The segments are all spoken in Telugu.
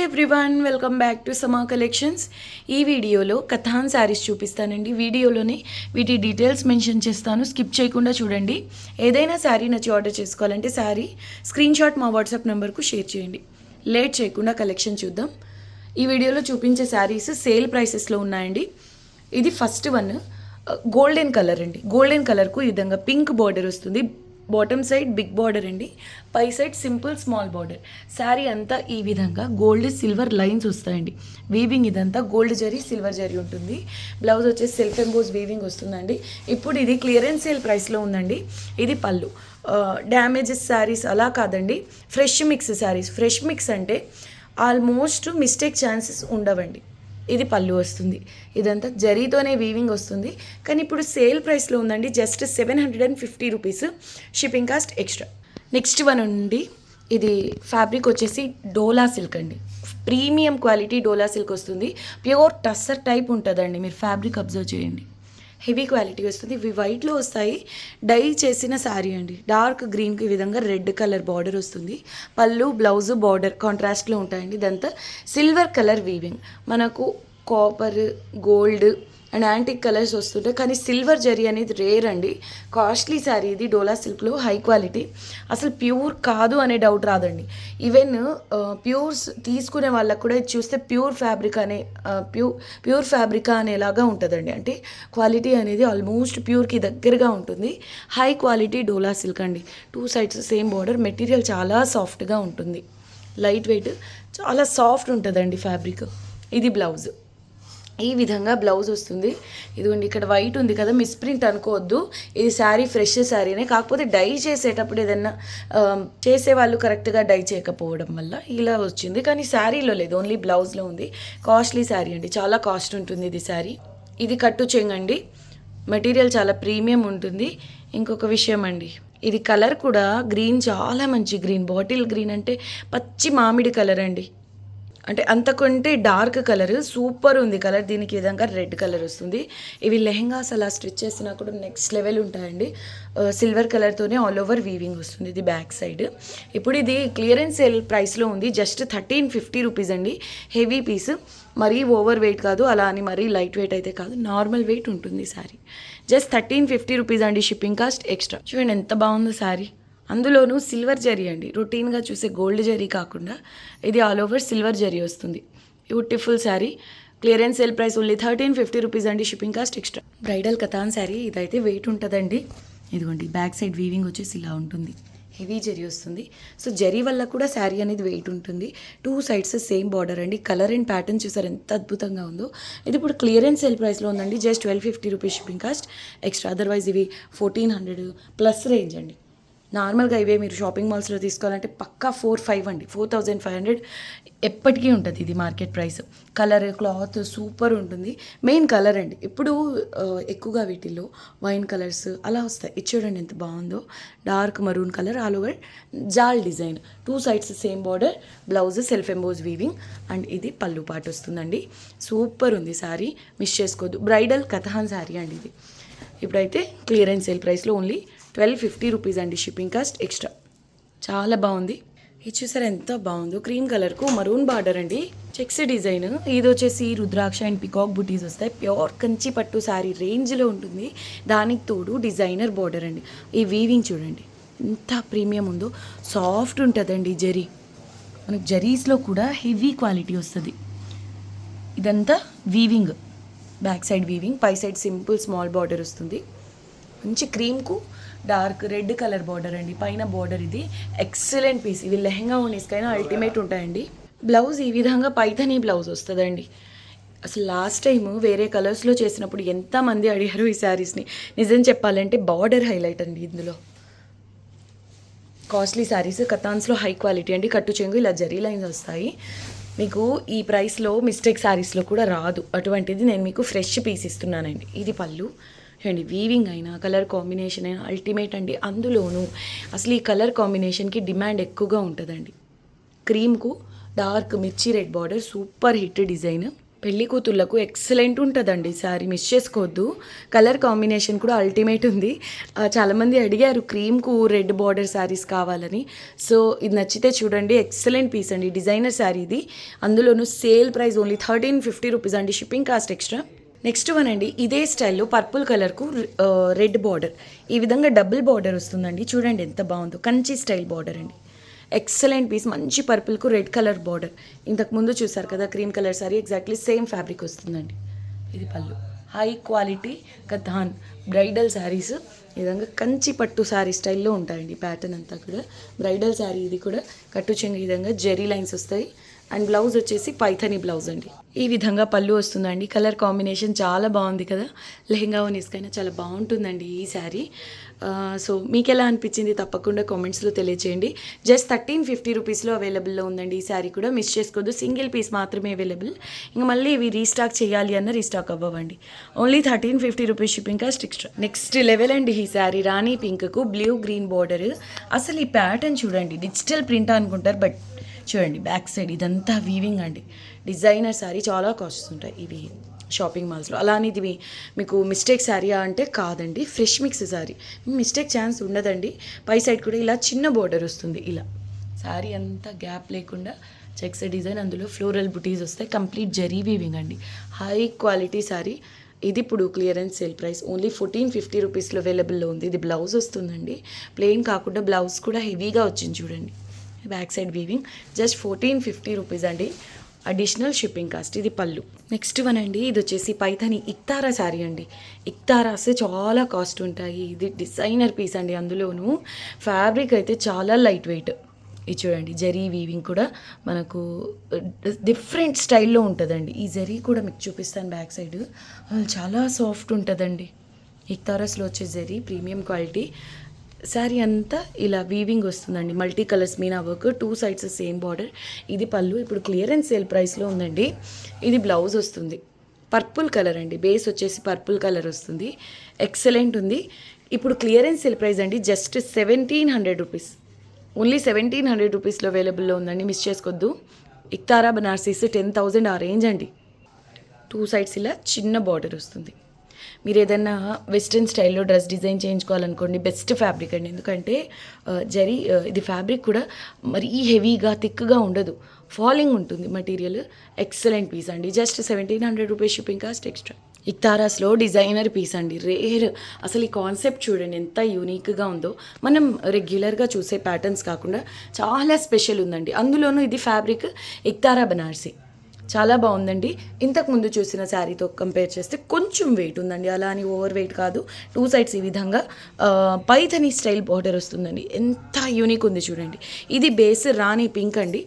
ఎవ్రీవన్ వెల్కమ్ బ్యాక్ టు సమా కలెక్షన్స్. ఈ వీడియోలో కథాన్ శారీస్ చూపిస్తానండి. వీడియోలోనే వీటి డీటెయిల్స్ మెన్షన్ చేస్తాను, స్కిప్ చేయకుండా చూడండి. ఏదైనా శారీ నచ్చి ఆర్డర్ చేసుకోవాలంటే శారీ స్క్రీన్ షాట్ మా వాట్సాప్ నెంబర్కు షేర్ చేయండి. లేట్ చేయకుండా కలెక్షన్ చూద్దాం. ఈ వీడియోలో చూపించే శారీస్ సేల్ ప్రైసెస్లో ఉన్నాయండి. ఇది ఫస్ట్ వన్ గోల్డెన్ కలర్ అండి. గోల్డెన్ కలర్కు ఈ విధంగా పింక్ బార్డర్ వస్తుంది. బాటమ్ సైడ్ బిగ్ బార్డర్ అండి, పై side simple small border. Sari అంతా ఈ విధంగా గోల్డ్ సిల్వర్ లైన్స్ వస్తాయండి. వీవింగ్ ఇదంతా గోల్డ్ జరీ సిల్వర్ జరీ ఉంటుంది. బ్లౌజ్ వచ్చేసి సెల్ఫ్ ఎంబోస్ వీవింగ్ వస్తుందండి. ఇప్పుడు ఇది క్లియరెన్స్ సేల్ ప్రైస్లో ఉందండి. ఇది పళ్ళు. డ్యామేజెస్ శారీస్ అలా కాదండి, fresh mix saris. Fresh mix అంటే ఆల్మోస్ట్ మిస్టేక్ ఛాన్సెస్ ఉండవండి. ఇది పళ్ళు వస్తుంది. ఇదంతా జరీతోనే వీవింగ్ వస్తుంది. కానీ ఇప్పుడు సేల్ ప్రైస్లో ఉందండి, just 750 rupees, shipping cost extra. Next one అండి, ఇది ఫ్యాబ్రిక్ వచ్చేసి డోలా సిల్క్ అండి. ప్రీమియం క్వాలిటీ డోలా సిల్క్ వస్తుంది. ప్యూర్ టస్సర్ టైప్ ఉంటుందండి. మీరు ఫ్యాబ్రిక్ అబ్జర్వ్ చేయండి, హెవీ క్వాలిటీ వస్తుంది. ఇవి వైట్లో వస్తాయి. డై చేసిన శారీ అండి. డార్క్ గ్రీన్కి ఈ విధంగా రెడ్ కలర్ బార్డర్ వస్తుంది. పళ్ళు బ్లౌజ్ బార్డర్ కాంట్రాస్ట్లో ఉంటాయండి. ఇదంతా సిల్వర్ కలర్ వీవింగ్. మనకు copper, gold and antique colours వస్తుంటాయి, కానీ సిల్వర్ జరీ అనేది రేర్ అండి. కాస్ట్లీ శారీ ఇది. డోలా సిల్క్లో హై క్వాలిటీ. అసలు ప్యూర్ కాదు అనే డౌట్ రాదండి. ఈవెన్ ప్యూర్స్ తీసుకునే వాళ్ళకు కూడా ఇది చూస్తే ప్యూర్ ఫ్యాబ్రిక్ అనే ప్యూర్ ఫ్యాబ్రికా అనేలాగా ఉంటుందండి. అంటే క్వాలిటీ అనేది ఆల్మోస్ట్ ప్యూర్కి దగ్గరగా ఉంటుంది. హై క్వాలిటీ డోలా సిల్క్ అండి. 2 సైడ్స్ సేమ్ బార్డర్. మెటీరియల్ చాలా సాఫ్ట్గా ఉంటుంది, లైట్ వెయిట్, చాలా సాఫ్ట్ ఉంటుందండి ఫ్యాబ్రిక్. ఇది బ్లౌజ్. ఈ విధంగా బ్లౌజ్ వస్తుంది. ఇదిగోండి, ఇక్కడ వైట్ ఉంది కదా, మిస్ప్రింట్ అనుకోవద్దు. ఇది శారీ ఫ్రెష్ శారీనే, కాకపోతే డై చేసేటప్పుడు ఏదన్నా చేసేవాళ్ళు కరెక్ట్గా డై చేయకపోవడం వల్ల ఇలా వచ్చింది. కానీ శారీలో లేదు, ఓన్లీ బ్లౌజ్లో ఉంది. కాస్ట్లీ శారీ అండి, చాలా కాస్ట్ ఉంటుంది ఇది శారీ. ఇది కట్టు చెంగండి. మెటీరియల్ చాలా ప్రీమియం ఉంటుంది. ఇంకొక విషయం అండి, ఇది కలర్ కూడా గ్రీన్, చాలా మంచి గ్రీన్. బాటిల్ గ్రీన్ అంటే పచ్చి మామిడి కలర్ అండి. అంటే అంతకంటే డార్క్ కలర్, సూపర్ ఉంది కలర్. దీనికి విధంగా రెడ్ కలర్ వస్తుంది. ఇవి లెహెంగాస్ అలా స్టిచ్ చేసినా కూడా నెక్స్ట్ లెవెల్ ఉంటాయండి. సిల్వర్ కలర్తోనే ఆల్ ఓవర్ వీవింగ్ వస్తుంది. ఇది బ్యాక్ సైడ్. ఇప్పుడు ఇది క్లియరెన్స్ సేల్ ప్రైస్లో ఉంది, జస్ట్ 1350 రూపీస్ అండి. హెవీ పీస్, మరీ ఓవర్ వెయిట్ కాదు, అలా అని మరీ లైట్ వెయిట్ అయితే కాదు, నార్మల్ వెయిట్ ఉంటుంది శారీ. జస్ట్ 1350 రూపీస్ అండి, షిప్పింగ్ కాస్ట్ ఎక్స్ట్రా. చూడండి ఎంత బాగుందో శారీ. అందులోనూ సిల్వర్ జరీ అండి. రొటీన్గా చూసే గోల్డ్ జరీ కాకుండా ఇది ఆల్ ఓవర్ సిల్వర్ జరీ వస్తుంది. Beautiful sari. Clearance sale price only 1350 rupees అండి, shipping cost extra. Bridal katan sari. ఇదైతే వెయిట్ ఉంటుందండి. ఇదిగోండి, బ్యాక్ సైడ్ వీవింగ్ వచ్చేసి ఇలా ఉంటుంది. హెవీ జరీ వస్తుంది. సో జరీ వల్ల కూడా శారీ అనేది వెయిట్ ఉంటుంది. 2 సైడ్స్ సేమ్ బార్డర్ అండి. కలర్ అండ్ ప్యాటర్న్ చూసారు ఎంత అద్భుతంగా ఉందో. ఇది ఇప్పుడు క్లియరెన్స్ సేల్ ప్రైస్లో ఉందండి, just 1250 rupees, shipping cost extra. Otherwise ఇవి 1400 ప్లస్ రేంజ్ అండి. నార్మల్గా ఇవే మీరు షాపింగ్ మాల్స్లో తీసుకోవాలంటే పక్కా 4-5 అండి. 4500 ఎప్పటికీ ఉంటుంది ఇది market price. Colour, cloth super ఉంటుంది. మెయిన్ కలర్ అండి. ఇప్పుడు ఎక్కువగా వీటిల్లో వైన్ కలర్స్ అలా వస్తాయి. ఇది చూడండి ఎంత బాగుందో. Dark maroon colour, all over jaal design. 2 sides same border. Blouse self emboss weaving and ఇది పళ్ళు పాటు వస్తుందండి. సూపర్ ఉంది శారీ, మిస్ చేసుకోవద్దు. బ్రైడల్ కథాన్ శారీ అండి ఇది. ఇప్పుడైతే క్లియరెన్స్ సేల్ ప్రైస్లో ఓన్లీ 1250 రూపీస్ అండి, షిప్పింగ్ కాస్ట్ ఎక్స్ట్రా. చాలా బాగుంది. ఇది చూసారు ఎంత బాగుందో. క్రీమ్ కలర్కు మరూన్ బార్డర్ అండి, చెక్స్ డిజైన్. ఇది వచ్చేసి రుద్రాక్ష అండ్ పికాక్ బుటీస్ వస్తాయి. ప్యూర్ కంచి పట్టు శారీ రేంజ్లో ఉంటుంది. దానికి తోడు డిజైనర్ బార్డర్ అండి. ఈ వీవింగ్ చూడండి ఎంత ప్రీమియం ఉందో. సాఫ్ట్ ఉంటుందండి జరీ. మనకు జరీస్లో కూడా హెవీ క్వాలిటీ వస్తుంది. ఇదంతా వీవింగ్, బ్యాక్ సైడ్ వీవింగ్, పై సైడ్ సింపుల్ స్మాల్ బార్డర్ వస్తుంది. మంచి క్రీమ్కు డార్క్ రెడ్ కలర్ బార్డర్ అండి. పైన బార్డర్ ఇది ఎక్సలెంట్ పీస్. ఇవి లెహంగా ఓనీస్కైనా అల్టిమేట్ ఉంటాయండి. బ్లౌజ్ ఈ విధంగా పైథనీ బ్లౌజ్ వస్తుందండి. అసలు లాస్ట్ టైం వేరే కలర్స్లో చేసినప్పుడు ఎంతమంది అడిగారు ఈ శారీస్ని. నిజం చెప్పాలంటే బార్డర్ హైలైట్ అండి ఇందులో. కాస్ట్లీ శారీస్, కథాన్స్లో హై క్వాలిటీ అండి. కట్టు చెంగు ఇలా జరీ లైన్స్ వస్తాయి. మీకు ఈ ప్రైస్లో మిస్టేక్ శారీస్లో కూడా రాదు. అటువంటిది నేను మీకు ఫ్రెష్ పీస్ ఇస్తున్నానండి. ఇది పళ్ళు అండి. వీవింగ్ అయినా కలర్ కాంబినేషన్ అయినా అల్టిమేట్ అండి. అందులోనూ అసలు ఈ కలర్ కాంబినేషన్కి డిమాండ్ ఎక్కువగా ఉంటుందండి. క్రీమ్కు డార్క్ మిర్చి red border, super hit design. పెళ్లి కూతుర్లకు ఎక్సలెంట్ ఉంటుందండి శారీ, మిస్ చేసుకోవద్దు. కలర్ కాంబినేషన్ కూడా అల్టిమేట్ ఉంది. చాలామంది అడిగారు క్రీమ్కు రెడ్ బార్డర్ శారీస్ కావాలని. సో ఇది నచ్చితే చూడండి, ఎక్సలెంట్ పీస్ అండి, డిజైనర్ శారీ ఇది. అందులోనూ సేల్ ప్రైస్ ఓన్లీ 1350 రూపీస్ అండి, shipping cost extra. Next one అండి, ఇదే స్టైల్లో పర్పుల్ కలర్కు రెడ్ బార్డర్, ఈ విధంగా డబుల్ బార్డర్ వస్తుందండి. చూడండి ఎంత బాగుందో, కంచి స్టైల్ బార్డర్ అండి, ఎక్సలెంట్ పీస్. మంచి పర్పుల్కు రెడ్ కలర్ బార్డర్. ఇంతకుముందు చూసారు కదా cream colour sorry, exactly same fabric వస్తుందండి. ఇది పళ్ళు, high quality katan bridal saris. ఈ విధంగా కంచి పట్టు శారీ స్టైల్లో ఉంటాయండి. ప్యాటర్న్ అంతా కూడా బ్రైడల్ శారీ. ఇది కూడా కట్టు చెంగు ఈ విధంగా జెరీ లైన్స్ వస్తాయి. అండ్ బ్లౌజ్ వచ్చేసి పైథనీ బ్లౌజ్ అండి. ఈ విధంగా పళ్ళు వస్తుందండి. కలర్ కాంబినేషన్ చాలా బాగుంది కదా, లెహంగా వనీస్కైనా చాలా బాగుంటుందండి ఈ శారీ. సో మీకు ఎలా అనిపించింది తప్పకుండా కామెంట్స్లో తెలియచేయండి. జస్ట్ 1350 రూపీస్లో అవైలబుల్లో ఉందండి ఈ శారీ కూడా, మిస్ చేసుకోవద్దు. సింగిల్ పీస్ మాత్రమే అవైలబుల్. ఇంకా మళ్ళీ ఇవి రీస్టాక్ చేయాలి అన్న రీస్టాక్ అవ్వండి. Only 1350 rupees shipping cost extra. Next level అండి ఈ శారీ, రాణి పింక్కు బ్లూ గ్రీన్ బార్డర్. అసలు ఈ ప్యాటర్న్ చూడండి, డిజిటల్ ప్రింట్ అనుకుంటారు, బట్ చూడండి బ్యాక్ సైడ్ ఇదంతా వీవింగ్ అండి. డిజైనర్ శారీ, చాలా కాస్ట్ ఉంటాయి ఇవి షాపింగ్ మాల్స్లో. అలానే ఇది మీకు మిస్టేక్ శారీ అంటే కాదండి, fresh mix sari, mistake chance ఉండదండి. పై సైడ్ కూడా ఇలా చిన్న బోర్డర్ వస్తుంది. ఇలా శారీ అంతా గ్యాప్ లేకుండా చెక్స్ డిజైన్, అందులో ఫ్లోరల్ బుటీస్ వస్తాయి. కంప్లీట్ జరీ వీవింగ్ అండి, హై క్వాలిటీ శారీ. ఇది ఇప్పుడు క్లియరెన్స్ సేల్ ప్రైస్ ఓన్లీ 1450 రూపీస్లో అవైలబుల్లో ఉంది. ఇది బ్లౌజ్ వస్తుందండి, ప్లెయిన్ కాకుండా బ్లౌజ్ కూడా హెవీగా వచ్చింది చూడండి. Back side weaving, just 1450 rupees అండి, అడిషనల్ షిప్పింగ్ కాస్ట్. ఇది పళ్ళు. నెక్స్ట్ వన్ అండి, ఇది వచ్చేసి పైథాని ఇక్తారా శారీ అండి. ఇక్తారాస్ చాలా కాస్ట్ ఉంటాయి. ఇది డిజైనర్ పీస్ అండి, అందులోనూ ఫ్యాబ్రిక్ అయితే చాలా లైట్ వెయిట్. ఇది చూడండి, జరీ వీవింగ్ కూడా మనకు డిఫరెంట్ స్టైల్లో ఉంటుందండి. ఈ జరీ కూడా మీకు చూపిస్తాను బ్యాక్ సైడ్, చాలా సాఫ్ట్ ఉంటుందండి. ఇక్తారాస్లో వచ్చే జరీ ప్రీమియం క్వాలిటీ. శారీ అంతా ఇలా వీవింగ్ వస్తుందండి, multi colours Meena work, 2 sides same border. ఇది పళ్ళు, ఇప్పుడు క్లియరెన్స్ సేల్ ప్రైస్లో ఉందండి. ఇది బ్లౌజ్ వస్తుంది, పర్పుల్ కలర్ అండి, బేస్ వచ్చేసి పర్పుల్ కలర్ వస్తుంది, ఎక్సలెంట్ ఉంది. ఇప్పుడు క్లియరెన్స్ సేల్ ప్రైస్ అండి, జస్ట్ 1700 రూపీస్, ఓన్లీ 1700 రూపీస్లో అవైలబుల్లో ఉందండి, మిస్ చేసుకోవద్దు. ఇక్తారా బనార్సీస్ 10,000 ఆ రేంజ్ అండి. 2 సైడ్స్ ఇలా చిన్న బార్డర్ వస్తుంది. మీరు ఏదైనా వెస్ట్రన్ స్టైల్లో డ్రెస్ డిజైన్ చేయించుకోవాలనుకోండి, బెస్ట్ ఫ్యాబ్రిక్ అండి. ఎందుకంటే జరీ ఇది ఫ్యాబ్రిక్ కూడా మరీ హెవీగా థిక్గా ఉండదు, ఫాలింగ్ ఉంటుంది మెటీరియల్. ఎక్సలెంట్ పీస్ అండి, just 1700 rupees shipping cost extra. ఇక్తారాస్లో డిజైనర్ పీస్ అండి, రేర్. అసలు ఈ కాన్సెప్ట్ చూడండి ఎంత యూనిక్గా ఉందో. మనం రెగ్యులర్గా చూసే ప్యాటర్న్స్ కాకుండా చాలా స్పెషల్ ఉందండి. అందులోనూ ఇది ఫ్యాబ్రిక్ ఇక్తారా బనార్సీ, చాలా బాగుందండి. ఇంతకుముందు చూసిన శారీతో కంపేర్ చేస్తే కొంచెం వెయిట్ ఉందండి, అలా అని ఓవర్ వెయిట్ కాదు. 2 సైడ్స్ ఈ విధంగా పైథనీ స్టైల్ బార్డర్ వస్తుందండి, ఎంత యూనిక్ ఉంది చూడండి. ఇది బేస్ రాణి పింక్ అండి,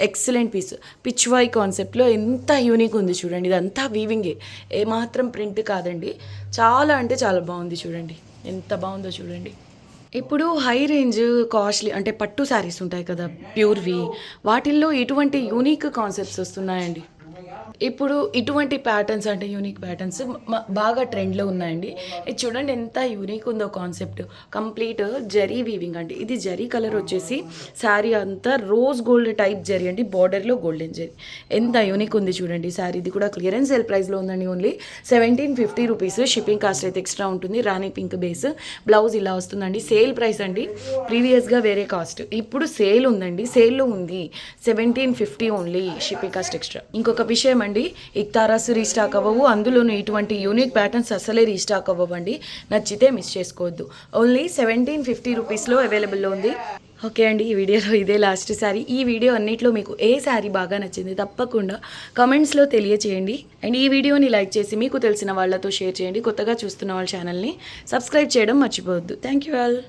ఎక్సలెంట్ పీస్. పిచ్వాయ్ కాన్సెప్ట్లో ఎంత యూనిక్ ఉంది చూడండి. ఇదంతా వీవింగే, ఏమాత్రం ప్రింట్ కాదండి. చాలా అంటే చాలా బాగుంది చూడండి, ఎంత బాగుందో చూడండి. ఇప్పుడు హై రేంజ్ కాస్ట్లీ అంటే పట్టు శారీస్ ఉంటాయి కదా ప్యూర్వి, వాటిల్లో ఇటువంటి యూనిక్ కాన్సెప్ట్స్ వస్తున్నాయండి. ఇప్పుడు ఇటువంటి ప్యాటర్న్స్ అంటే యూనిక్ ప్యాటర్న్స్ బాగా ట్రెండ్లో ఉన్నాయండి. ఇది చూడండి ఎంత యూనిక్ ఉందో కాన్సెప్ట్. కంప్లీట్ జరీ వీవింగ్ అండి. ఇది జరీ కలర్ వచ్చేసి శారీ అంతా రోజ్ గోల్డ్ టైప్ జరీ అండి, బార్డర్లో గోల్డెన్ జరీ. ఎంత యూనిక్ ఉంది చూడండి శారీ. ఇది కూడా క్లియరెన్స్ సేల్ ప్రైస్లో ఉందండి, ఓన్లీ 1750 రూపీస్. షిప్పింగ్ కాస్ట్ అయితే ఎక్స్ట్రా ఉంటుంది. రాణి పింక్ బేస్, బ్లౌజ్ ఇలా వస్తుందండి. సేల్ ప్రైస్ అండి, ప్రీవియస్గా వేరే కాస్ట్, ఇప్పుడు సేల్ ఉందండి, సేల్లో ఉంది 1750 ఓన్లీ, షిప్పింగ్ కాస్ట్ ఎక్స్ట్రా. ఇంకొక విషయం అండి, ఇక్తారాస్ రీస్టాక్ అవ్వవు, అందులోనూ ఇటువంటి యూనిక్ ప్యాటర్న్స్ అసలే రీస్టాక్ అవ్వండి. నచ్చితే మిస్ చేసుకోవద్దు. ఓన్లీ 1750 రూపీస్లో అవైలబుల్లో ఉంది. ఓకే అండి, ఈ వీడియోలో ఇదే లాస్ట్ శారీ. ఈ వీడియో అన్నిట్లో మీకు ఏ శారీ బాగా నచ్చింది తప్పకుండా కామెంట్స్లో తెలియచేయండి. అండ్ ఈ వీడియోని లైక్ చేసి మీకు తెలిసిన వాళ్ళతో షేర్ చేయండి. కొత్తగా చూస్తున్న వాళ్ళ ఛానల్ని సబ్స్క్రైబ్ చేయడం మర్చిపోవద్దు. Thank you all.